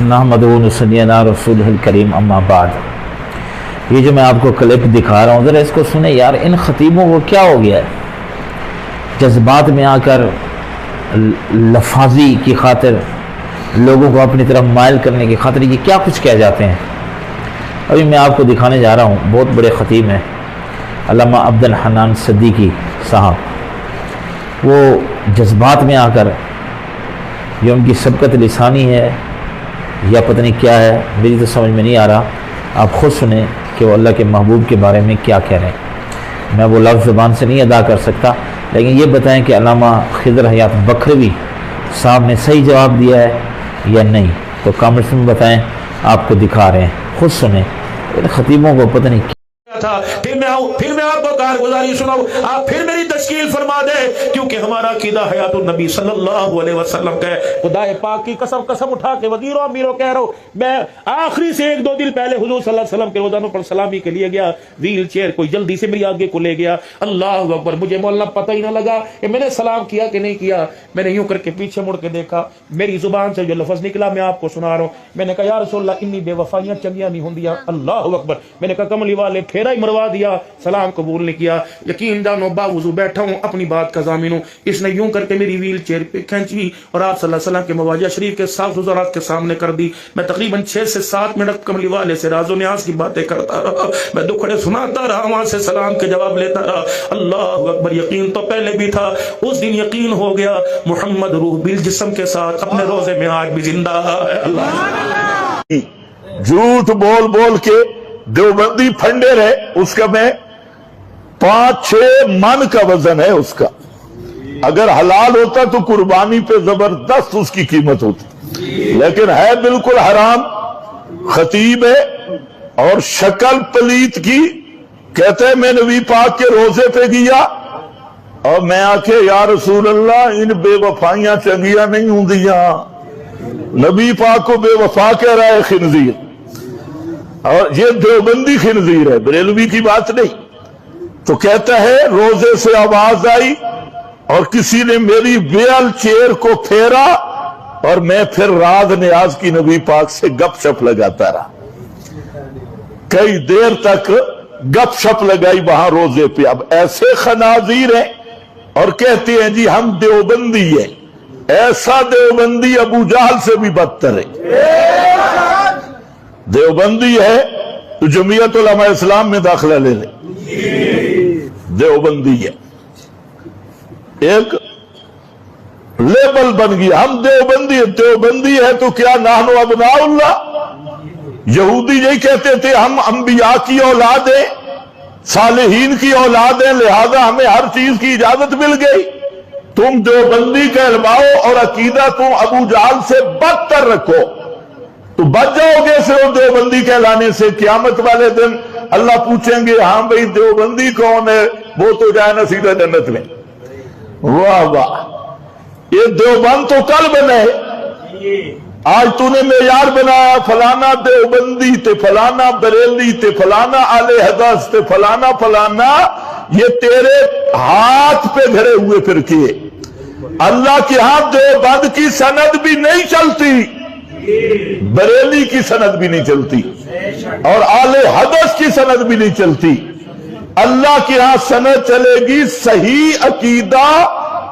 नहमदुहु व नुसल्ली अला रसूलिहिल करीम अम्मा बाद। ये जो मैं आपको क्लिप दिखा रहा हूँ, ज़रा इसको सुने यार। इन खतीबों को क्या हो गया है? जज्बात में आकर लफाजी की खातिर, लोगों को अपनी तरफ माइल करने की खातिर ये क्या कुछ कह जाते हैं। अभी मैं आपको दिखाने जा रहा हूँ, बहुत बड़े ख़तीब हैं अल्लामा अब्दुल हन्नान सिद्दीकी साहब। वो जज्बात में आकर, ये उनकी सबकत लिसानी है या पता नहीं क्या है, मेरी तो समझ में नहीं आ रहा। आप ख़ुद सुने कि वो अल्लाह के महबूब के बारे में क्या कह रहे हैं। मैं वो लफ्ज़ ज़बान से नहीं अदा कर सकता, लेकिन ये बताएं कि अल्लामा खिज़र हयात बकरवी साहब ने सही जवाब दिया है या नहीं, तो कमेंट्स में बताएं। आपको दिखा रहे हैं, खुद सुने। इन खतीबों को पता नहीं था। फिर मैं आपको कारगुजारी सुनाऊं, आप फिर मेरी तश्कील फरमा दे, क्योंकि हमारा अकीदा हयातुन नबी सल्लल्लाहु अलैहि वसल्लम का है। खुदा पाक की कसम उठा के वजीरों अमीरों कह रहा हूं, मैं आखिरी से 1-2 दिन पहले हुजूर सल्लल्लाहु अलैहि वसल्लम के रोजानों पर सलामी के लिए गया, व्हील चेयर कोई जल्दी से मेरी आगे को ले गया। अल्लाह अकबर, मुझे मौला पता ही ना लगा कि मैंने सलाम किया कि नहीं किया। मैंने यूं करके पीछे मुड़ के देखा, मेरी जुबान से जो लफ्ज निकला मैं आपको सुना रहा हूं। मैंने कहा या रसूलल्लाह, इन्नी बेवफाइयां चंगियां नहीं होंदियां। अल्लाह अकबर। मैंने कहा कमली वाले फेरा ही मरवा दिया, सलाम कबूल नहीं किया। यकीन जानो बावजू बैठा हूं, अपनी बात का जामिन हूं। इसने यूं करके मेरी व्हील चेयर पे खींची और आप सल्लल्लाहु अलैहि वसल्लम के मवाजिया शरीफ के साफ सुथरात के सामने कर दी। मैं तकरीबन 6 से 7 मिनट कमली वाले से राजो न्याज की बातें करता रहा, मैं दुखड़े सुनाता रहा, वहां से सलाम के जवाब लेता रहा। अल्लाह अकबर। यकीन तो पहले भी था, उस दिन यकीन हो गया मोहम्मद रूह बिल जिस्म के साथ अपने रोजे में आज भी जिंदा है। अल्लाह। झूठ बोल बोल के देवबंदी फंडे रहे, उसका मैं 5-6 मन का वजन है उसका। अगर हलाल होता तो कुर्बानी पे जबरदस्त उसकी कीमत होती, लेकिन है बिल्कुल हराम। खतीब है और शक्ल पलीत की। कहते हैं मैं नबी पाक के रोजे पे गया और मैं आके या रसूल अल्लाह, इन बेवफाइयां चंगियां नहीं होंदियां। नबी पाक को बेवफा कह रहा है खिंजीर, और ये देवबंदी खिंजीर है, बरेलवी की बात नहीं। तो कहता है रोजे से आवाज आई और किसी ने मेरी व्हील चेयर को फेरा और मैं फिर राज न्याज की नबी पाक से गपशप लगाता रहा। कई देर तक गपशप लगाई वहां रोजे पे। अब ऐसे खनाजीर हैं और कहते हैं जी हम देवबंदी हैं। ऐसा देवबंदी अबू जहल से भी बदतर है। देवबंदी है तो जमीयत उलमा इस्लाम में दाखिला ले ले। देवबंदी है, एक लेबल बन गया, हम देवबंदी है। देवबंदी है तो क्या नाहनु अबनाउल्लाह। यहूदी यही कहते थे हम अंबिया की औलाद हैं, सालेहीन की औलाद हैं, लिहाजा हमें हर चीज की इजाजत मिल गई। तुम देवबंदी कहलवाओ और अकीदा तुम अबू जहल से बदतर रखो तो बच जाओगे से देवबंदी कहलाने से। क़यामत वाले दिन अल्लाह पूछेंगे हाँ भाई देवबंदी कौन है, वो तो जाए ना सीधा जन्नत में। वाह वाह, ये देवबंद तो कल बने, आज तूने मेयार बनाया फलाना देवबंदी ते फलाना बरेली ते फलाना आले हदस ते फलाना फलाना। ये तेरे हाथ पे धरे हुए फिर किए। अल्लाह के हाथ देवबंद की सनद भी नहीं चलती, बरेली की सनद भी नहीं चलती और आले हदस की सनद भी नहीं चलती। अल्लाह के यहां सनद चलेगी सही अकीदा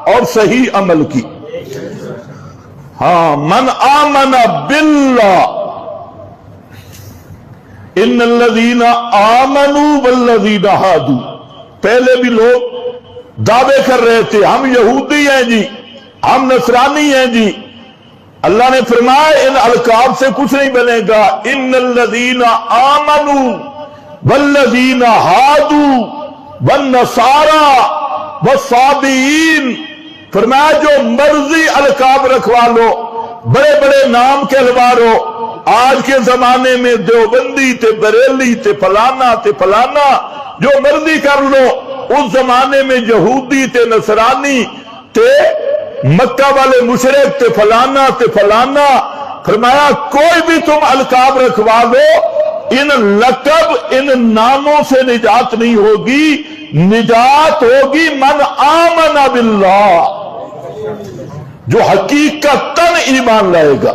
और सही अमल की। हाँ, मन आमना बिल्लाह इन्नल्लज़ीना आमनू वल्लज़ीना हादू। पहले भी लोग दावे कर रहे थे हम यहूदी हैं जी, हम नसरानी हैं जी। अल्लाह ने फरमाया इन अलकाब से कुछ नहीं बनेगा। इन्नल्लज़ीना आमनू वल्लज़ीना हादू वन्नसारा वस्साबीन। फरमाया जो मर्जी अलकाब रखवा लो, बड़े बड़े नाम कहलवा लो। आज के जमाने में देवबंदी ते बरेली ते फलाना जो मर्जी कर लो। उस जमाने में यहूदी ते नसरानी ते मक्का वाले मुशरिक ते फलाना। फरमाया कोई भी तुम अलकाब रखवा लो, इन लकब इन नामों से निजात नहीं होगी। निजात होगी मन आमना बिल्लाह, जो हकीकतन ईमान लाएगा,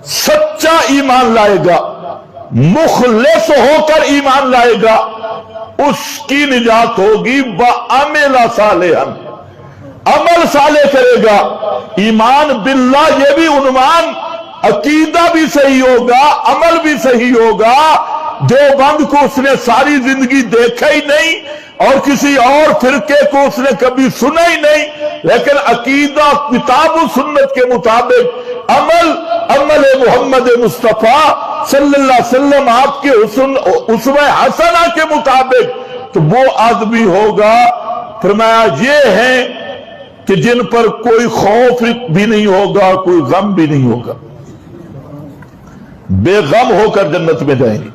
सच्चा सच्चा ईमान लाएगा, मुखलिस होकर ईमान लाएगा, उसकी निजात होगी। बअमल सालिहन, अमल साले करेगा। ईमान बिल्लाह ये भी उन्वान, अकीदा भी सही होगा, अमल भी सही होगा। देवबंद को उसने सारी जिंदगी देखा ही नहीं और किसी और फिरके को उसने कभी सुना ही नहीं, लेकिन अकीदा किताब और सुन्नत के मुताबिक अमल, अमल मोहम्मद मुस्तफा सल्लल्लाहु अलैहि वसल्लम आपके उसवे हसना के मुताबिक, तो वो आदमी होगा। फरमाया ये है कि जिन पर कोई खौफ भी नहीं होगा, कोई गम भी नहीं होगा, बेगम होकर जन्नत में जाएंगे।